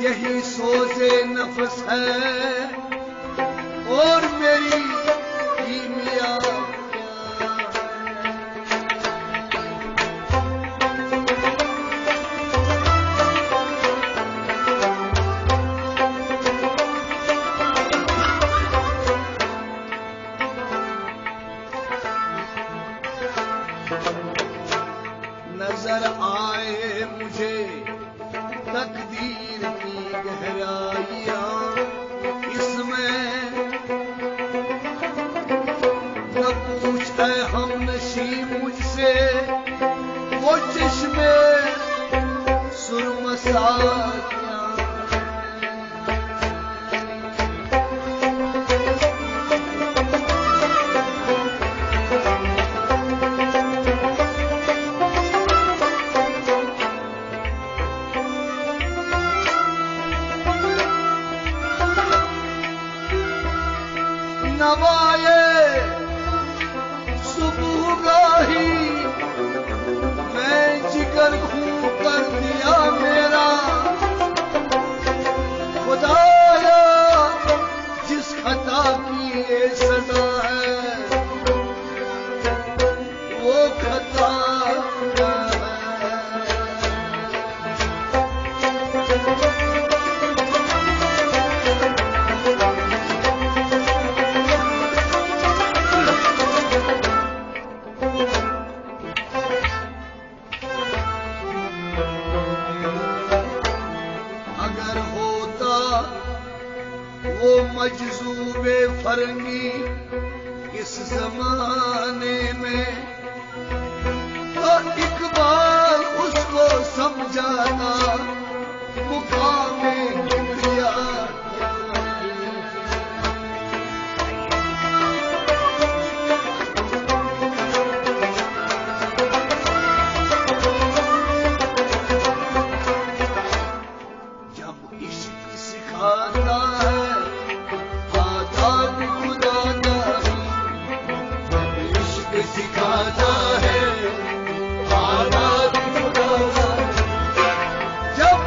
यही सोचे नफ्स है और मेरी कीमिया नजर आए मुझे तकदीर की गहराइयां, इसमें न पूछे हमनशी मुझसे वो चश्मे सुरमसाया। नवाए सुबहगाही मैं जिगर खून कर दिया मेरा, खुदाया जिस खता की ये सजा है वो खता है। अगर होता वो मजज़ूबे फरंगी इस जमाने में तो इकबाल उसको समझाना मुकामे किबरिया। जब इश्क सिखाता है आदाब खुदादारी, जब इश्क सिखाता है आदाब खुदादारी, जब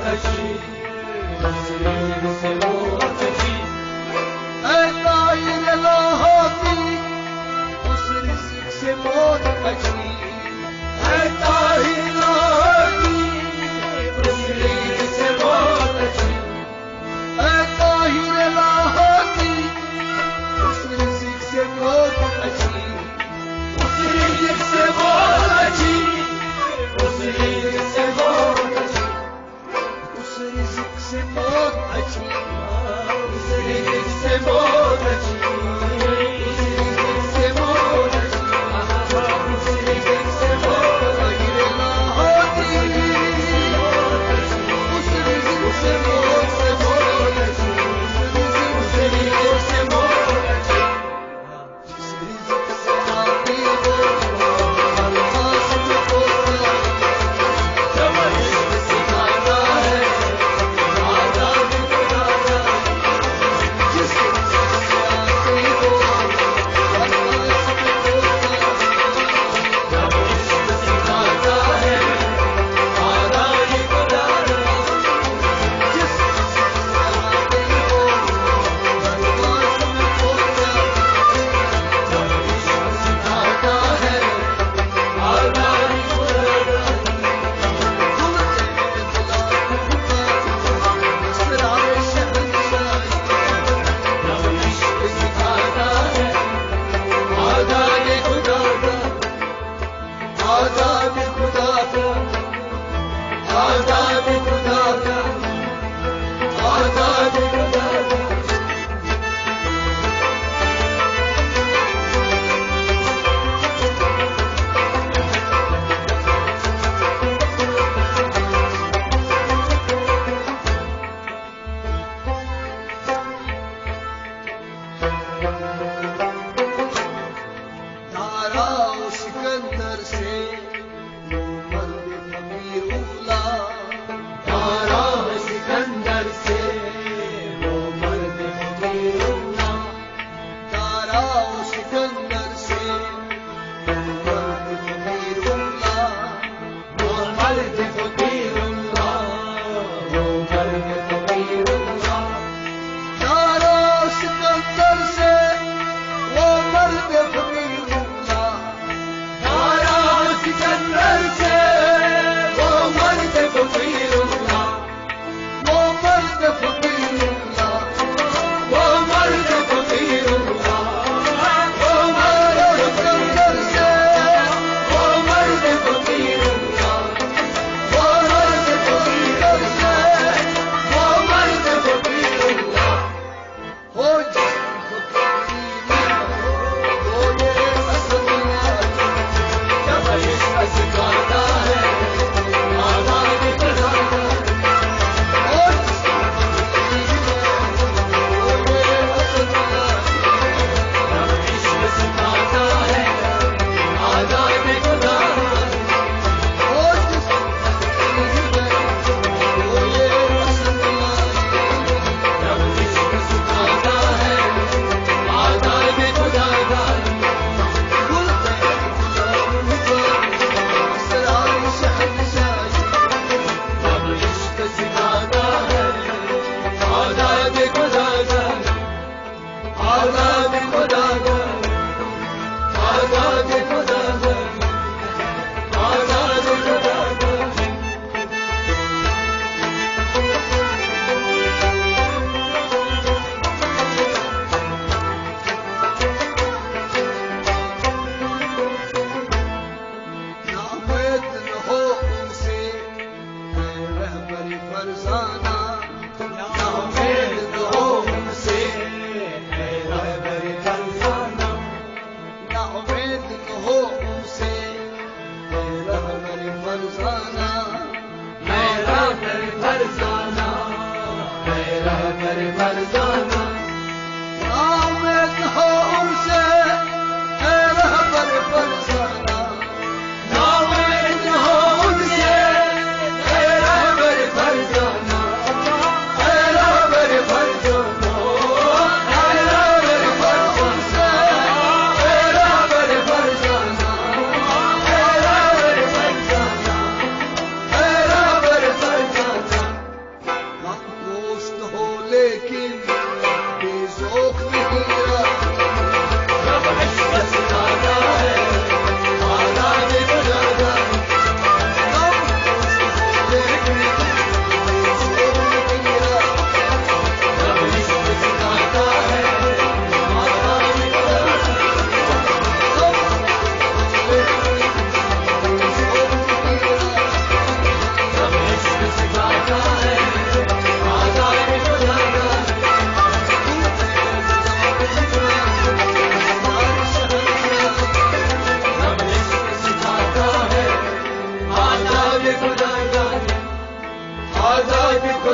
मोहतशी से मोहतशी ऐ ताहिर लाहोती उस रिज़्क़ से मोहतशी ऐ ताहिर लाहोती उस रिज़्क़ से मोहतशी ऐ ताहिर लाहोती उस रिज़्क़ से मोहतशी उस रिज़्क़ से मोहतशी उस रिज़्क़ से मोहतशी उस रिज़्क़ से मोहतशी उस रिज़्क़ से मोहतशी उस रिज़्क़ से मोहतशी उस रिज़्क़ से मोहतशी होती उस रिज़्क़ से मोहतशी उस रिज़्क़ से मोहतशी जिस रिज़्क़ से आती हो अल्लाह सबको जब इश्क़ सिखाता है आज़ाद खुदा का जिस रिज़्क़ से आती हो अल्लाह सबको जब इश्क़ सिखाता है आज़ाद खुदा का जिस रिज़्क़ से आती हो अल्लाह सबको जब इश्क़ सिखाता है आज़ाद खुदा का आज़ाद खुदा का आज़ाद खुदा का आज़ाद खुदा का धारा सिकंदर से वो मर्द फकीरुल्ला धारा सिकंदर से वो मर्द फकीरुल्ला धारा सिकंदर से वो मर्द फकीरुल्ला वो मर्द फकीरुल्ला वो मर्द फकीरुल्ला धारा सिकंदर से वो मर्द फकीरुल्ला धारा सिकंदर से वो मर्द फकीरुल्ला वो मर्द फकीरुल्ला वो मर्द फकीरुल्ला वो मर्द सिकंदर से वो मर्द फकीरुल्ला वो मर्द फकीर से वो मर्द फकीरुल्ला हो जिसकी फकीरी में वो ये असलियत जब इश्क़ सिखाता है आज़ाद खुदा का हो जिसकी फकीरी में वो ये असलियत जब इश्क़ सिखाता है आज़ाद खुदा का हो जिसकी फकीरी में वो ये असलियत जब इश्क़ सिखाता है आज़ाद खुदा का खुलते हैं गुलाम हुआ असरार शहंशाही जब इश्क़ सिखाता है आज़ाद खुदा का आज़ाद खुदा का आज़ाद खुदा का आज़ाद खुदा का नाउमीद न हो उनसे ऐ रहबरी फरज़ाना नाउमीद न हो उनसे ऐ रहबरी फरज़ाना नाउमीद न हो उनसे ऐ रहबरी फरज़ाना ऐ रहबरी फरज़ाना ऐ रहबरी फरज़ाना नाउमीद न हो उनसे ऐ रहबरी फरज़ाना नाउमीद न हो उनसे ऐ रहबरी फरज़ाना ऐ रहबरी फरज़ाना ऐ रहबरी फरज़ाना ऐ रहबरी फरज़ाना ऐ रहबरी फरज़ाना ऐ रहबरी फरज़ाना आजाद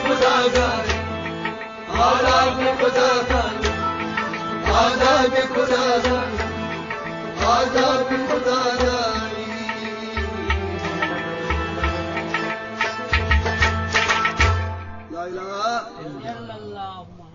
खुदादारी आजाद खुदादारी आजाद खुदादारी इल्लल्लाह